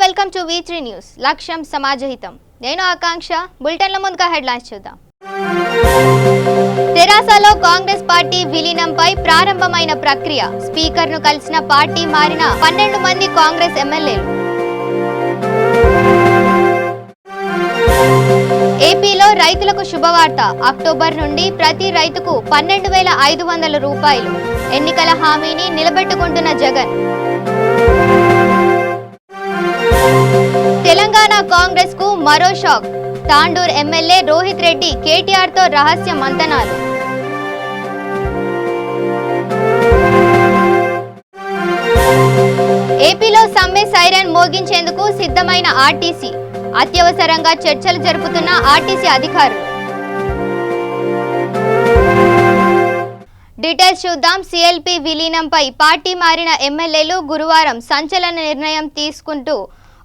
Welcome to V3 news. లక్ష్యం సమాజహితం. నేను ఆకాంక్ష. బులెటిన్ల ముందుగా హెడ్లైన్స్ చూద్దాం. తెరాసలో కాంగ్రెస్ పార్టీ విలీనంపై ప్రారంభమైన ప్రక్రియ. స్పీకర్ను కలిసిన పార్టీ మారిన 12 మంది కాంగ్రెస్ ఎమ్మెల్యేలు. ఏపీలో రైతులకు శుభవార్త. అక్టోబర్ నుండి ప్రతి రైతుకు 12,500 రూపాయలు. ఎన్నికల హామీని నిలబెట్టుకుంటున్న జగన్. తెలంగాణ కాంగ్రెస్ కు మరో షాక్. తాండూర్ ఎమ్మెల్యే రోహిత్ రెడ్డి కేటీఆర్ తో రహస్య మంతనాలు. ఏపీలో సమ్మె సైరన్ మోగించేందుకు సిద్ధమైన ఆర్టీసీ. అత్యవసరంగా చర్చలు జరుపుతున్న ఆర్టీసీ అధికారులు. డీటెయిల్స్ చూద్దాం. సిఎల్పి విలీనంపై పార్టీ మారిన ఎమ్మెల్యేలు గురువారం సంచలన నిర్ణయం తీసుకుంటూ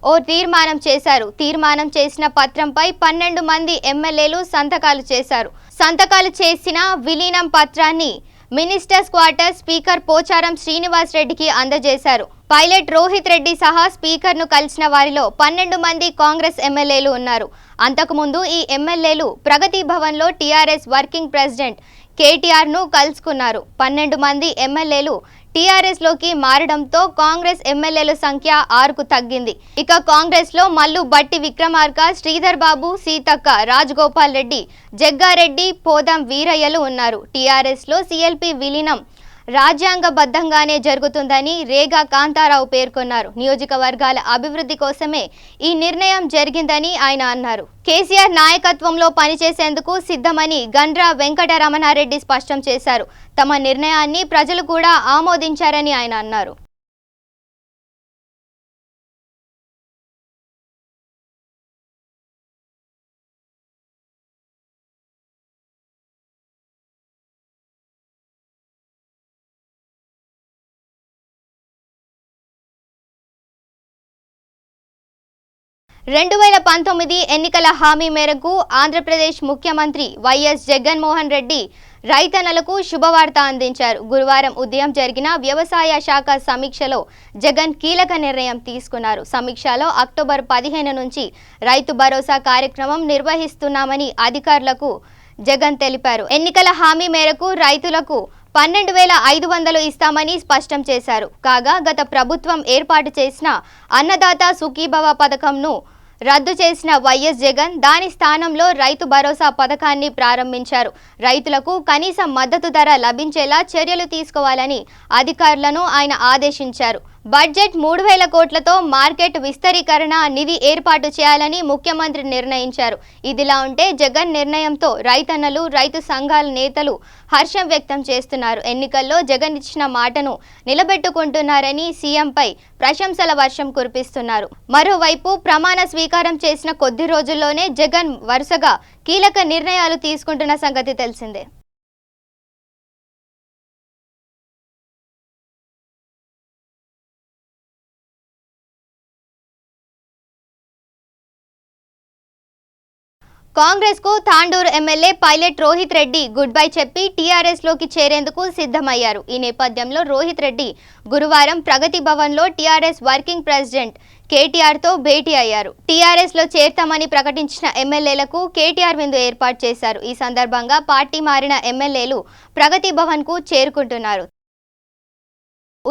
ఓ తీర్మానం చేశారు. తీర్మానం చేసిన పత్రంపై 12 మంది ఎమ్మెల్యేలు సంతకాలు చేశారు. సంతకాలు చేసిన విలీనం పత్రాన్ని ministers quarter speaker Pocharam Srinivas రెడ్డికి అందజేశారు. పైలట్ రోహిత్ రెడ్డి సహా స్పీకర్ను కలిసిన వారిలో 12 మంది కాంగ్రెస్ ఎమ్మెల్యేలు ఉన్నారు. అంతకుముందు ఈ ఎమ్మెల్యేలు ప్రగతి భవన్లో టీఆర్ఎస్ వర్కింగ్ ప్రెసిడెంట్ కేటీఆర్ను కలుసుకున్నారు. 12 మంది ఎమ్మెల్యేలు టీఆర్ఎస్ లోకి మారడంతో కాంగ్రెస్ ఎమ్మెల్యేల సంఖ్య 6కు తగ్గింది. ఇక కాంగ్రెస్ లో మల్లు బట్టి విక్రమార్క, శ్రీధర్ బాబు, సీతక్క, రాజగోపాల్ రెడ్డి, జగ్గారెడ్డి, పోదం వీరయ్యలు ఉన్నారు. టీఆర్ఎస్ లో సిఎల్పి విలీనం రాజ్యాంగబద్ధంగానే జరుగుతుందని రేగా కాంతారావు పేర్కొన్నారు. నియోజకవర్గాల అభివృద్ధి కోసమే ఈ నిర్ణయం జరిగిందని ఆయన అన్నారు. కేసీఆర్ నాయకత్వంలో పనిచేసేందుకు సిద్ధమని గండ్ర వెంకటరమణారెడ్డి స్పష్టం చేశారు. తమ నిర్ణయాన్ని ప్రజలు కూడా ఆమోదించారని ఆయన అన్నారు. ఎన్నికల హామీ మేరకు ఆంధ్రప్రదేశ్ ముఖ్యమంత్రి వైఎస్ జగన్మోహన్ రెడ్డి రైతన్నలకు శుభవార్త అందించారు. గురువారం ఉదయం జరిగిన వ్యవసాయ శాఖ సమీక్షలో జగన్ కీలక నిర్ణయం తీసుకున్నారు. సమీక్షలో అక్టోబర్ 15 నుంచి రైతు భరోసా కార్యక్రమం నిర్వహిస్తున్నామని అధికారులకు జగన్ తెలిపారు. ఎన్నికల హామీ మేరకు రైతులకు 12,500 ఇస్తామని స్పష్టం చేశారు. కాగా గత ప్రభుత్వం ఏర్పాటు చేసిన అన్నదాత సుఖీభవ పథకంను రద్దు చేసిన వైఎస్ జగన్ దాని స్థానంలో రైతు భరోసా పథకాన్ని ప్రారంభించారు. రైతులకు కనీస మద్దతు ధర లభించేలా చర్యలు తీసుకోవాలని అధికారులను ఆయన ఆదేశించారు. బడ్జెట్ 3,000 కోట్లతో మార్కెట్ విస్తరీకరణ నిధి ఏర్పాటు చేయాలని ముఖ్యమంత్రి నిర్ణయించారు. ఇదిలా ఉంటే జగన్ నిర్ణయంతో రైతన్నలు, రైతు సంఘాల నేతలు హర్షం వ్యక్తం చేస్తున్నారు. ఎన్నికల్లో జగన్ ఇచ్చిన మాటను నిలబెట్టుకుంటున్నారని సీఎంపై ప్రశంసల వర్షం కురిపిస్తున్నారు. మరోవైపు ప్రమాణ స్వీకారం చేసిన కొద్ది రోజుల్లోనే జగన్ వరుసగా కీలక నిర్ణయాలు తీసుకుంటున్న సంగతి తెలిసిందే. కాంగ్రెస్ కు Tandur MLA pilot Rohit Reddy good bye చెప్పి టీఆర్ఎస్ లోకి చేరేందుకు సిద్ధమయ్యారు. ఈ నేపథ్యంలో రోహిత్ రెడ్డి గురువారం ప్రగతి భవన్ లో టీఆర్ఎస్ వర్కింగ్ ప్రెసిడెంట్ కేటీఆర్ తో భేటీ అయ్యారు. టీఆర్ఎస్ లో చేరతామని ప్రకటించిన ఎమ్మెల్యేలకు కేటీఆర్ విందు ఏర్పాటు చేశారు. ఈ సందర్భంగా పార్టీ మారిన ఎమ్మెల్యేలు ప్రగతి భవన్ కు చేరుకుంటున్నారు.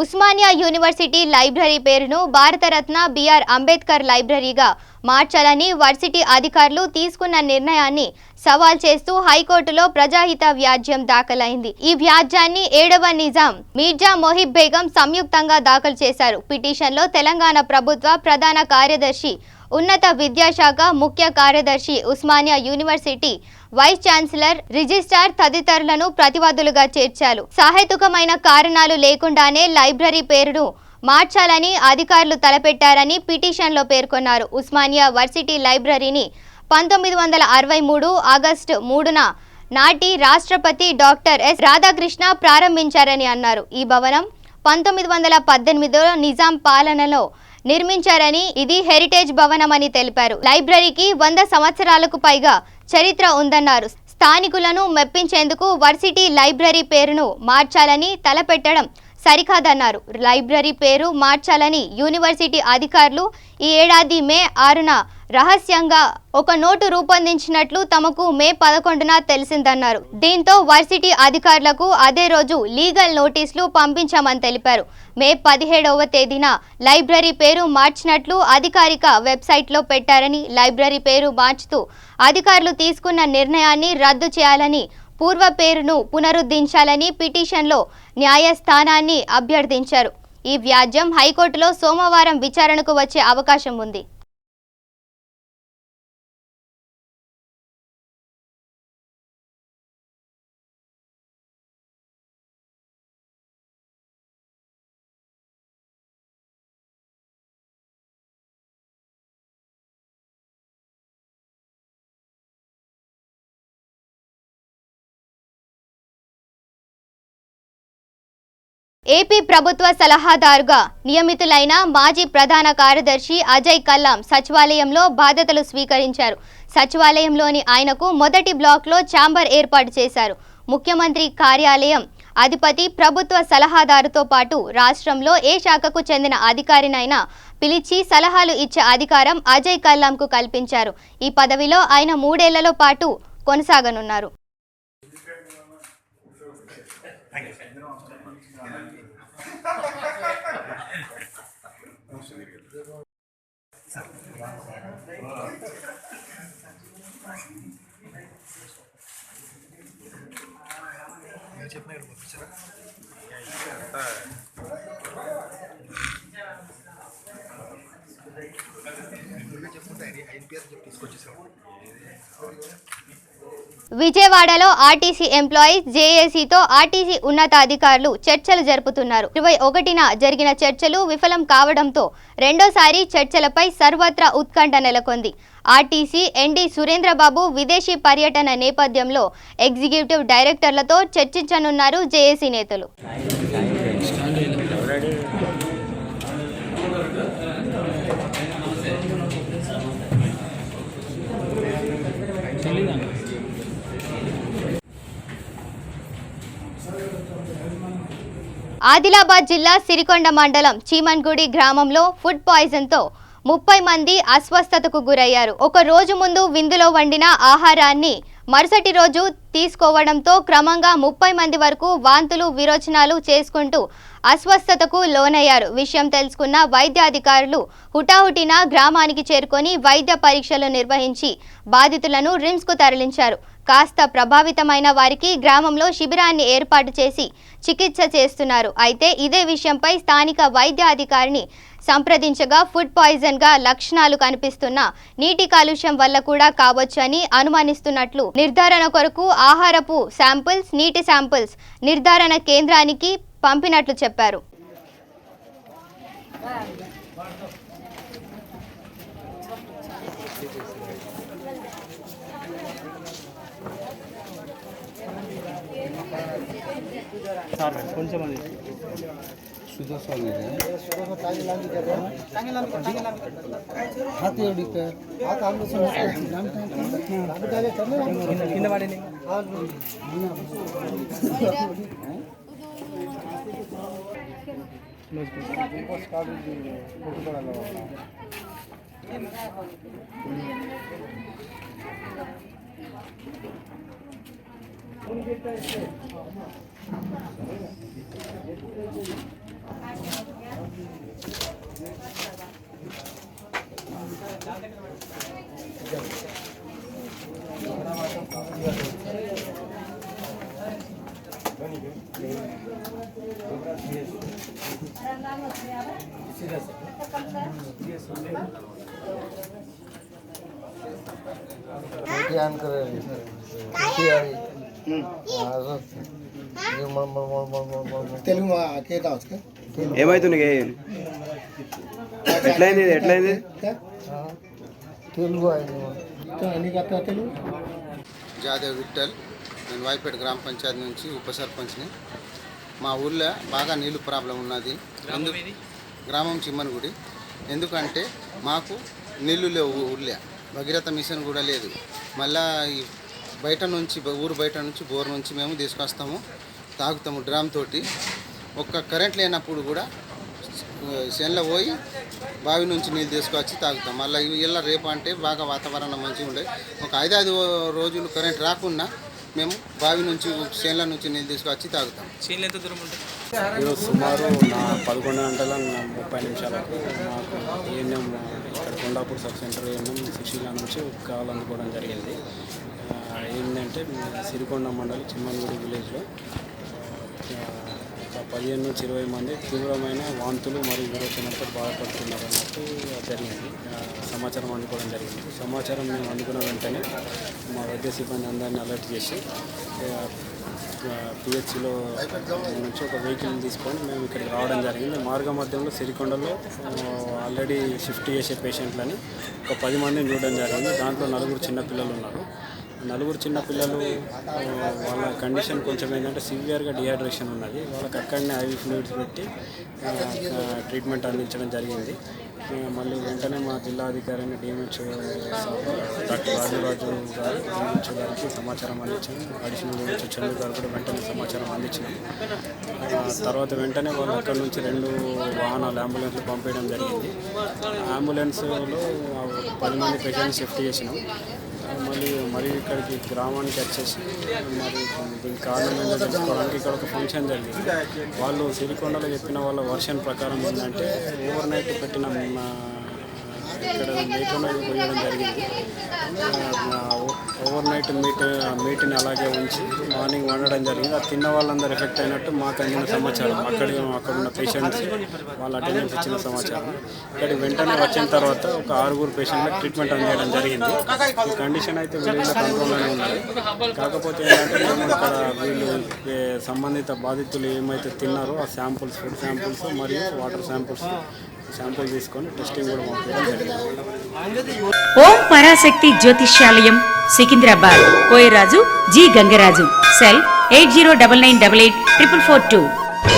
ఉస్మానియా యూనివర్సిటీ లైబ్రరీ పేరును భారతరత్న బిఆర్ అంబేద్కర్ లైబ్రరీగా మార్చాలని వర్సిటీ అధికారులు తీసుకున్న నిర్ణయాన్ని సవాల్ చేస్తూ హైకోర్టులో ప్రజాహిత వ్యాజ్యం దాఖలైంది. ఈ వ్యాజ్యాన్ని 7వ నిజాం మీర్జా మొహిబ్ బేగం సంయుక్తంగా దాఖలు చేశారు. పిటిషన్లో తెలంగాణ ప్రభుత్వ ప్రధాన కార్యదర్శి, ఉన్నత విద్యాశాఖ ముఖ్య కార్యదర్శి, Osmania university vice chancellor, registrar తదితరులను ప్రతివాదులుగా చేర్చారు. సహేతుకమైన కారణాలు లేకుండానే లైబ్రరీ పేరును మార్చాలని అధికారులు తలపెట్టారని పిటిషన్లో పేర్కొన్నారు. ఉస్మానియా వర్సిటీ లైబ్రరీని 1963 ఆగస్టు 3న నాటి రాష్ట్రపతి డాక్టర్ ఎస్ రాధాకృష్ణ ప్రారంభించారని అన్నారు. ఈ భవనం 1918లో నిజాం పాలనలో నిర్మించారని, ఇది హెరిటేజ్ భవనమని తెలిపారు. లైబ్రరీకి 100 సంవత్సరాలకు పైగా చరిత్ర ఉందన్నారు. స్థానికులను మెప్పించేందుకు వర్సిటీ లైబ్రరీ పేరును మార్చాలని తలపెట్టడం సరికాదన్నారు. లైబ్రరీ పేరు మార్చాలని యూనివర్సిటీ అధికారులు ఈ ఏడాది మే 6న రహస్యంగా ఒక నోటు రూపొందించినట్లు తమకు మే 11న తెలిసిందన్నారు. దీంతో వర్సిటీ అధికారులకు అదే రోజు లీగల్ నోటీసులు పంపించామని తెలిపారు. మే 17వ తేదీన లైబ్రరీ పేరు మార్చినట్లు అధికారిక వెబ్సైట్లో పెట్టారని, లైబ్రరీ పేరు మార్చుతూ అధికారులు తీసుకున్న నిర్ణయాన్ని రద్దు చేయాలని, పూర్వ పేరును పునరుద్ధరించాలని పిటిషన్లో న్యాయస్థానాన్ని అభ్యర్థించారు. ఈ వ్యాజ్యం హైకోర్టులో సోమవారం విచారణకు వచ్చే అవకాశం ఉంది. ఏపీ ప్రభుత్వ సలహాదారుగా నియమితులైన మాజీ ప్రధాన కార్యదర్శి అజయ్ కల్లాం సచివాలయంలో బాధ్యతలు స్వీకరించారు. సచివాలయంలోని ఆయనకు మొదటి బ్లాక్లో ఛాంబర్ ఏర్పాటు చేశారు. ముఖ్యమంత్రి కార్యాలయం అధిపతి ప్రభుత్వ సలహాదారుతో పాటు రాష్ట్రంలో ఏ శాఖకు చెందిన అధికారినైనా పిలిచి సలహాలు ఇచ్చే అధికారం అజయ్ కల్లాంకు కల్పించారు. ఈ పదవిలో ఆయన 3 ఏళ్ల పాటు కొనసాగనున్నారు. విజయవాడలో ఆర్టీసీ ఎంప్లాయీస్ జేఏసీతో ఆర్టీసీ ఉన్నతాధికారులు చర్చలు జరుపుతున్నారు. 21న జరిగిన చర్చలు విఫలం కావడంతో రెండోసారి చర్చలపై సర్వత్రా ఉత్కంఠ నెలకొంది. ఆర్టీసీ ఎండీ సురేంద్రబాబు విదేశీ పర్యటన నేపథ్యంలో ఎగ్జిక్యూటివ్ డైరెక్టర్లతో చర్చించనున్నారు జేఏసీ నేతలు. ఆదిలాబాద్ జిల్లా సిరికొండ మండలం చీమన్గుడి గ్రామంలో ఫుడ్ పాయిజన్తో 30 మంది అస్వస్థతకు గురయ్యారు. ఒక రోజు ముందు విందులో వండిన ఆహారాన్ని మరుసటి రోజు తీసుకోవడంతో క్రమంగా 30 మంది వరకు వాంతులు విరోచనాలు చేసుకుంటూ అస్వస్థతకు లోనయ్యారు. విషయం తెలుసుకున్న వైద్యాధికారులు హుటాహుటిన గ్రామానికి చేరుకొని వైద్య పరీక్షలు నిర్వహించి బాధితులను రిమ్స్కు తరలించారు. కాస్త ప్రభావితమైన వారికి గ్రామంలో శిబిరాన్ని ఏర్పాటు చేసి చికిత్స చేస్తున్నారు. అయితే ఇదే విషయంపై స్థానిక వైద్య అధికారిని సంప్రదించగా ఫుడ్ పాయిజన్గా లక్షణాలు కనిపిస్తున్న నీటి కాలుష్యం వల్ల కూడా కావచ్చని అనుమానిస్తున్నట్లు నిర్ధారణ కొరకు ఆహారపు శాంపిల్స్, నీటి శాంపిల్స్ నిర్ధారణ కేంద్రానికి పంపినట్లు చెప్పారు. కొంచెం అది కింద పడింది. ఏమైతుంది ఎట్లయింది ఎట్లయింది జాదేవ్ విఠల్, నేను వాయిపేట గ్రామ పంచాయతీ నుంచి ఉప సర్పంచ్ని. మా ఊళ్ళో బాగా నీళ్ళు ప్రాబ్లం ఉన్నది. గ్రామం చిమ్మనగుడి. ఎందుకంటే మాకు నీళ్ళు లేవు ఊళ్ళో, భగీరథ మిషన్ కూడా లేదు. మళ్ళా బయట నుంచి ఊరు బయట నుంచి బోర్ నుంచి మేము తీసుకొస్తాము, తాగుతాము డ్రామ్ తోటి. ఒక్క కరెంట్ లేనప్పుడు కూడా చేనులో పోయి బావి నుంచి నీళ్ళు తీసుకొచ్చి తాగుతాం. మళ్ళీ ఇలా రేపు అంటే బాగా వాతావరణం మంచిగా ఉండే ఒక 5 రోజులు కరెంట్ రాకుండా మేము బావి నుంచి చేనుల నుంచి నీళ్ళు తీసుకొచ్చి తాగుతాం. చేనులు ఎంత దూరం ఉంటుంది? ఈరోజు సుమారు 11 గంటల 30 నిమిషాలకు మాకు ఏఎన్ఎం ఇక్కడ Kondapur sub centre ANM Sushila నుంచి కాల్ అందుకోవడం జరిగింది. ఏంటంటే సిరికొండ మండలి చిమ్మన్గుడి విలేజ్లో ఒక 15 నుంచి 20 మంది తీవ్రమైన వాంతులు మరియు విరోచనలతో బాధపడుతున్నారు అన్నట్టు జరిగింది. సమాచారం అందుకోవడం జరిగింది. సమాచారం మేము అందుకున్న వెంటనే మా వైద్య సిబ్బంది అందరినీ అలర్ట్ చేసి పిహెచ్సిలో నుంచి ఒక వెహికల్ తీసుకొని మేము ఇక్కడికి రావడం జరిగింది. మార్గ మధ్యంలో సిరికొండలో ఆల్రెడీ షిఫ్ట్ చేసే పేషెంట్లని ఒక 10 మందిని చూడడం జరిగింది. దాంట్లో 4 చిన్నపిల్లలు ఉన్నారు. 4 చిన్నపిల్లలు వాళ్ళ కండిషన్ కొంచెం ఏంటంటే సివియర్గా డిహైడ్రేషన్ ఉన్నది. వాళ్ళకి అక్కడనే ఐవి ఫ్లూయిడ్స్ పెట్టి ట్రీట్మెంట్ అందించడం జరిగింది. మళ్ళీ వెంటనే మా జిల్లా అధికారి డిఎంహెచ్ఓ డాక్టర్ రాజు గారు డిఎంహెచ్ఓ గారికి సమాచారం అందించాము. అడిషనల్ డిఎంహెచ్ఓ చంద్రు గారు కూడా వెంటనే సమాచారం అందించినాం. తర్వాత వెంటనే వాళ్ళు అక్కడ నుంచి 2 వాహనాలు అంబులెన్స్లు పంపించడం జరిగింది. అంబులెన్స్లో 10 మంది పేషెంట్స్ షిఫ్ట్ చేసినాం. మరి ఇక్కడికి గ్రామానికి వచ్చేసి మరి దీనికి కారణం ఏంటో తెలుసుకోవడానికి ఇక్కడ ఒక ఫంక్షన్ జరిగింది. వాళ్ళు సిరికొండలో చెప్పిన వాళ్ళ వర్షన్ ప్రకారం ఏంటంటే ఓవర్ నైట్ పెట్టిన ఇక్కడ మీటర్లో పోయడం జరిగింది. ఓవర్ నైట్ మీట్ని అలాగే ఉంచి మార్నింగ్ వండడం జరిగింది. అది తిన్న వాళ్ళందరూ ఎఫెక్ట్ అయినట్టు మాకు అందిన సమాచారం, అక్కడ ఉన్న పేషెంట్స్ వాళ్ళ అటెండెన్స్ ఇచ్చిన సమాచారం. ఇక్కడికి వెంటనే వచ్చిన తర్వాత ఒక 6 పేషెంట్లకు ట్రీట్మెంట్ అందించడం జరిగింది. ఈ కండిషన్ అయితే విలేజ్లో కంట్రోల్లోనే ఉన్నది. కాకపోతే ఏంటంటే మేము ఇక్కడ వీళ్ళు సంబంధిత బాధితులు ఏమైతే తిన్నారో ఆ శాంపుల్స్, ఫుడ్ శాంపుల్స్ మరియు వాటర్ శాంపుల్ తీసుకొని టెస్టింగ్ కూడా పంపించడం జరిగింది. ఓం పరాశక్తి జ్యోతిష్యాలయం సికింద్రాబాద్. కోయరాజు జి గంగరాజు. సెల్ 8099884442.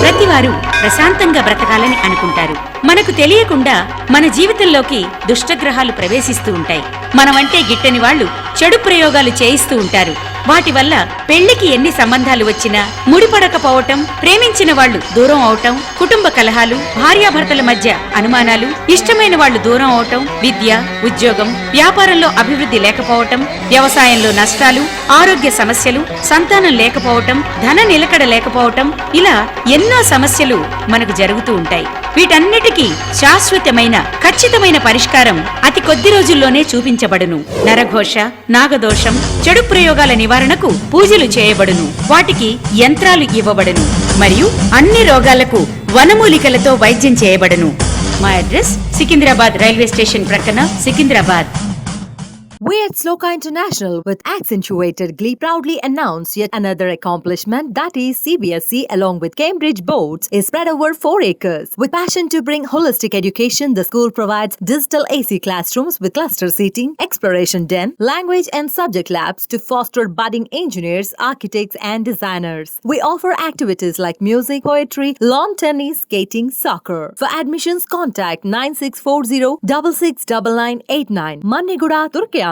ప్రతివారు ప్రశాంతంగా బ్రతకాలని అనుకుంటారు. మనకు తెలియకుండా మన జీవితంలోకి దుష్టగ్రహాలు ప్రవేశిస్తూ ఉంటాయి. మనమంటే గిట్టని వాళ్ళు చెడు ప్రయోగాలు చేయిస్తూ ఉంటారు. వాటి వల్ల పెళ్లికి ఎన్ని సంబంధాలు వచ్చినా ముడిపడకపోవటం, ప్రేమించిన వాళ్ళు దూరం అవటం, కుటుంబ కలహాలు, భార్యాభర్తల మధ్య అనుమానాలు, ఇష్టమైన వాళ్ళు దూరం అవటం, విద్య, ఉద్యోగం, వ్యాపారంలో అభివృద్ధి లేకపోవటం, వ్యవసాయంలో నష్టాలు, ఆరోగ్య సమస్యలు, సంతానం లేకపోవటం, ధన నిలకడ లేకపోవటం, ఇలా ఎన్నో సమస్యలు మనకు జరుగుతూ ఉంటాయి. వీటన్నిటికీ శాశ్వతమైన ఖచ్చితమైన పరిష్కారం అతి కొద్ది రోజుల్లోనే చూపించబడును. నరఘోష, నాగదోషం, చెడు ప్రయోగాల నివారణకు పూజలు చేయబడును. వాటికి యంత్రాలు ఇవ్వబడును. మరియు అన్ని రోగాలకు వనమూలికలతో వైద్యం చేయబడును. మా అడ్రస్ సికింద్రాబాద్ రైల్వే స్టేషన్ ప్రక్కన, Secunderabad. We at Sloka International with accentuated glee proudly announce yet another accomplishment, that is CBSE along with Cambridge boards is spread over 4 acres. With passion to bring holistic education, the school provides digital AC classrooms with cluster seating, exploration den, language and subject labs to foster budding engineers, architects and designers. We offer activities like music, poetry, lawn tennis, skating, soccer. For admissions, contact 9640669989. Manniguda, Turkey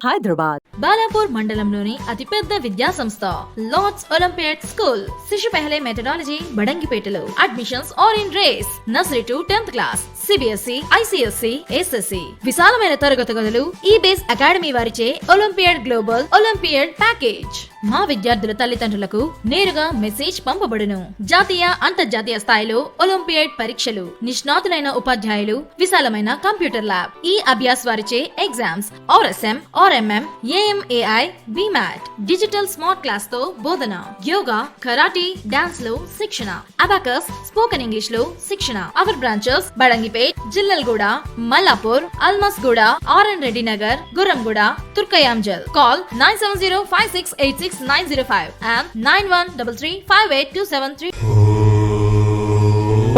Hyderabad. Balapur మండలంలోని అతిపెద్ద విద్యా సంస్థ Lord's Olympiad school. శిశు పెహలే methodology బడంగిపేటలో. Admissions are in race. Nursery to 10th class. CBSE, ICSE, SSE. విశాలమైన తరగతి గదులు. ఈ బేస్ అకాడమీ వారిచే ఒలింపియాడ్ గ్లోబల్ ఒలింపియాడ్ ప్యాకేజ్. మా విద్యార్థుల తల్లిదండ్రులకు నేరుగా మెసేజ్ పంపబడును. జాతీయ, అంతర్జాతీయ స్థాయిలో ఒలింపియాడ్ పరీక్షలు, నిష్ణాతులైన ఉపాధ్యాయులు, విశాలమైన కంప్యూటర్ ల్యాబ్. ఈ అభ్యాస్ వారిచే exams, RSM, RMM, AMAI, BMAT, digital smart class తో బోధన. యోగా, కరాటీ, డాన్స్ లో శిక్షణ. అబాకస్, స్పోకెన్ ఇంగ్లీష్ లో శిక్షణ. Our branches Badangpet, Jillelguda, Mallapur, Almasguda, RN Reddy Nagar, Gurramguda, Turkayamjal. Call 9705686905 and 91335827.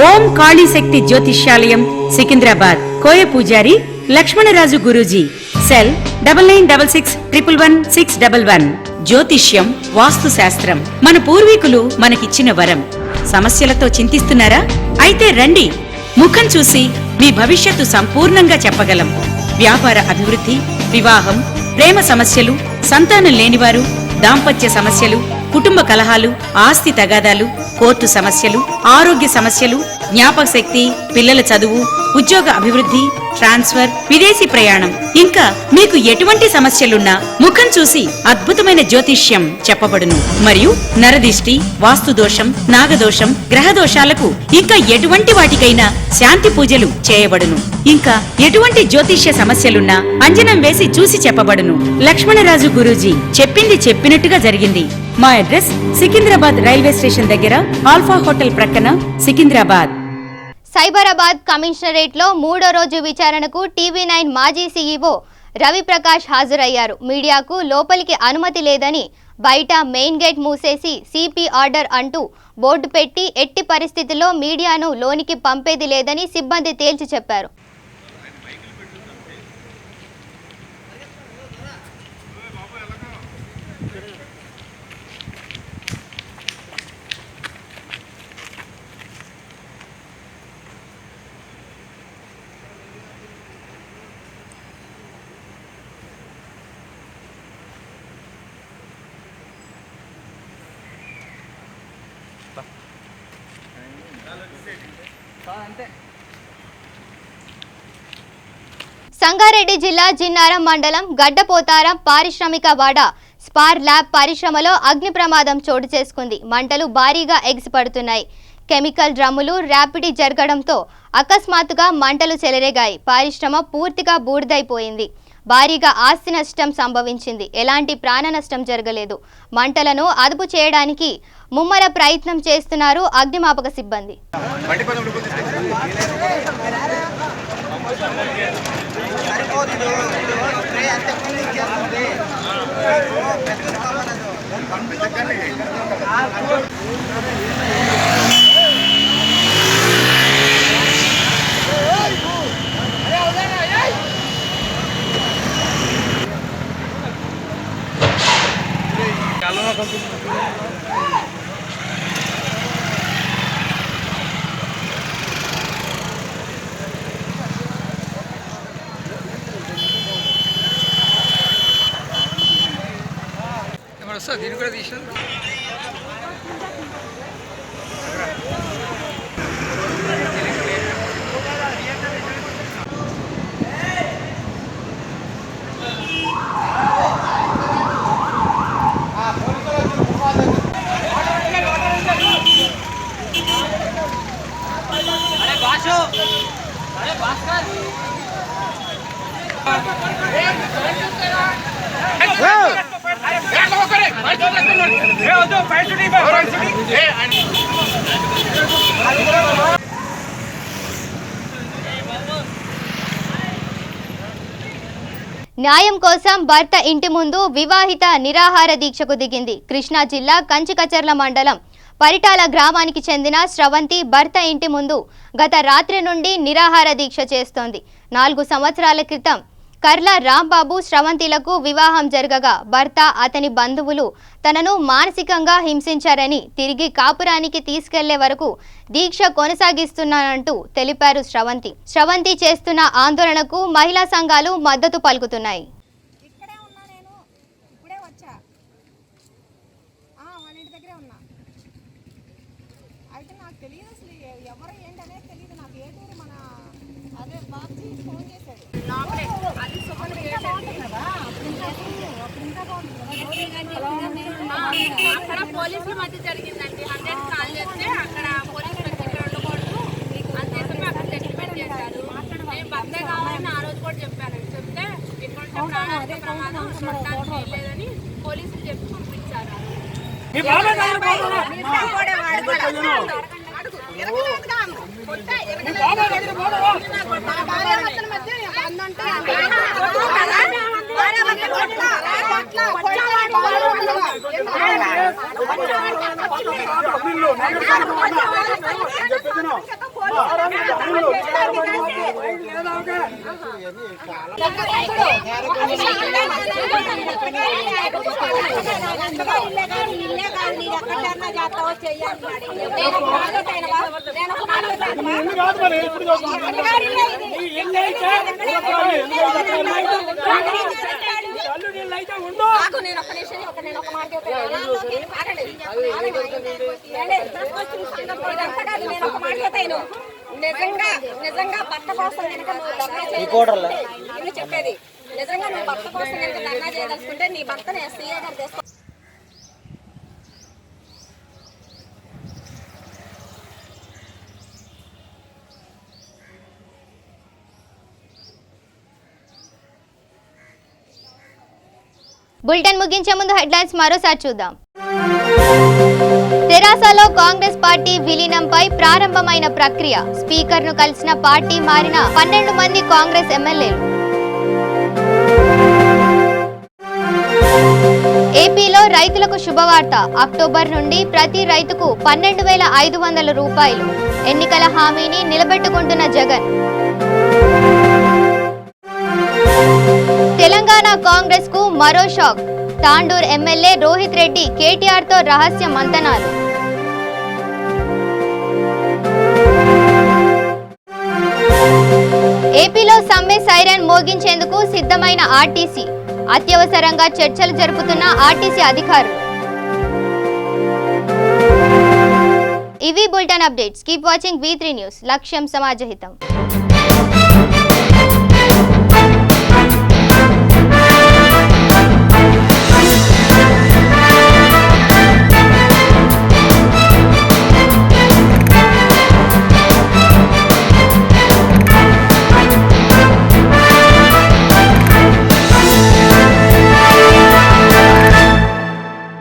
Om Kalishakti Jyotishyalayam Secunderabad. కోయ పూజారి లక్ష్మణరాజు గురూజీ. సెల్ 9966111611. జ్యోతిష్యం, వాస్తు శాస్త్రం మన పూర్వీకులు మనకిచ్చిన వరం. సమస్యలతో చింతిస్తున్నారా? అయితే రండి. ముఖం చూసి మీ భవిష్యత్తు సంపూర్ణంగా చెప్పగలం. వ్యాపార అభివృద్ధి, వివాహం, ప్రేమ సమస్యలు, సంతానం లేనివారు, దాంపత్య సమస్యలు, కుటుంబ కలహాలు, ఆస్తి తగాదాలు, కోర్టు సమస్యలు, ఆరోగ్య సమస్యలు, జ్ఞాపక శక్తి, పిల్లల చదువు, ఉద్యోగ అభివృద్ధి, ట్రాన్స్ఫర్, విదేశీ ప్రయాణం, ఇంకా మీకు ఎటువంటి సమస్యలున్నా ముఖం చూసి అద్భుతమైన జ్యోతిష్యం చెప్పబడును. మరియు నరదిష్టి, వాస్తు దోషం, నాగదోషం, గ్రహ దోషాలకు ఇంకా ఎటువంటి వాటికైనా శాంతి పూజలు చేయబడును. ఇంకా ఎటువంటి జ్యోతిష్య సమస్యలున్నా అంజనం వేసి చూసి చెప్పబడును. లక్ష్మణరాజు గురూజీ చెప్పింది చెప్పినట్టుగా జరిగింది. మా అడ్రస్ సికింద్రాబాద్ రైల్వే స్టేషన్ దగ్గర, ఆల్ఫా హోటల్ ప్రక్కన, సికింద్రాబాద్. సైబరాబాద్ కమిషనరేట్లో 3వ రోజు విచారణకు TV9 మాజీ సీఈఓ రవిప్రకాష్ హాజరయ్యారు. మీడియాకు లోపలికి అనుమతి లేదని, బయట మెయిన్ గేట్ మూసేసి CP ఆర్డర్ అంటూ బోర్డు పెట్టి ఎట్టి పరిస్థితుల్లో మీడియాను లోనికి పంపేది లేదని సిబ్బంది తేల్చి చెప్పారు. సంగారెడ్డి జిల్లా జిన్నారం మండలం గడ్డపోతారం పారిశ్రామిక వాడ స్పార్ ల్యాబ్ పరిశ్రమలో అగ్ని ప్రమాదం చోటు చేసుకుంది. మంటలు భారీగా ఎగిసిపడుతున్నాయి. కెమికల్ డ్రమ్ములు ర్యాపిడ్ జరగడంతో అకస్మాత్తుగా మంటలు చెలరేగాయి. పరిశ్రమ పూర్తిగా బూడిదైపోయింది. భారీగా ఆస్తి నష్టం సంభవించింది. ఎలాంటి ప్రాణ నష్టం జరగలేదు. మంటలను అదుపు చేయడానికి ముమ్మర ప్రయత్నం చేస్తున్నారు అగ్నిమాపక సిబ్బంది. దీని కూడా తీసిన న్యాయం కోసం భర్త ఇంటి ముందు వివాహిత నిరాహార దీక్షకు దిగింది. కృష్ణా జిల్లా కంచికచర్ల మండలం పరిటాల గ్రామానికి చెందిన స్రవంతి భర్త ఇంటి ముందు గత రాత్రి నుండి నిరాహార దీక్ష చేస్తోంది. 4 సంవత్సరాల క్రితం కర్ల రాంబాబు స్రవంతిలకు వివాహం జరగగా భర్త అతని బంధువులు తనను మానసికంగా హింసించారని, తిరిగి కాపురానికి తీసుకెళ్లే వరకు దీక్ష కొనసాగిస్తున్నానంటూ తెలిపారు స్రవంతి. స్రవంతి చేస్తున్న ఆందోళనకు మహిళా సంఘాలు మద్దతు పలుకుతున్నాయి. అక్కడ పోలీసుల మధ్య జరిగిందండి. 100 కాల్ చేస్తే అక్కడ పోలీసులు ఇక్కడ ఉండకూడదు అంతేసరికి అక్కడ సెటిల్మెంట్ చేశారు. నేను భర్త కావాలని ఆ రోజు కూడా చెప్పానండి. చెప్తే ఇటువంటి ప్రాణానికి ప్రమాదం చూడటానికి లేదని పోలీసులు చెప్పి పంపించారు. నేను ఒక మాట నిజంగా భర్త కోసం చెప్పేది నిజంగా నువ్వు భర్త కోసం ధర్నా చేయదలుచుకుంటే నీ భర్తని సీఏ గారు చేసుకో. బులెటిన్ ముగించే ముందు హెడ్లైన్స్ మరోసారి చూద్దాం. తెరాసలో కాంగ్రెస్ పార్టీ విలీనంపై ప్రారంభమైన ప్రక్రియ. స్పీకర్ను కలిసిన పార్టీ మారిన 12 మంది కాంగ్రెస్ ఎమ్మెల్యేలు. ఏపీలో రైతులకు శుభవార్త. అక్టోబర్ నుండి ప్రతి రైతుకు 12,500 రూపాయలు. ఎన్నికల హామీని నిలబెట్టుకుంటున్న జగన్. తెలంగాణ కాంగ్రెస్ కు మరో షాక్. తాండూర్ ఎమ్మెల్యే రోహిత్ రెడ్డి కేటీఆర్ తో రహస్య మంతనాలు. ఏపీలో సమ్మె సైరన్ మోగించేందుకు సిద్ధమైన ఆర్టీసీ. అత్యవసరంగా చర్చలు జరుపుతున్న ఆర్టీసీ అధికారులు. ఇవి bulletin updates. Keep watching V3 news. లక్ష్యం సమాజహితం.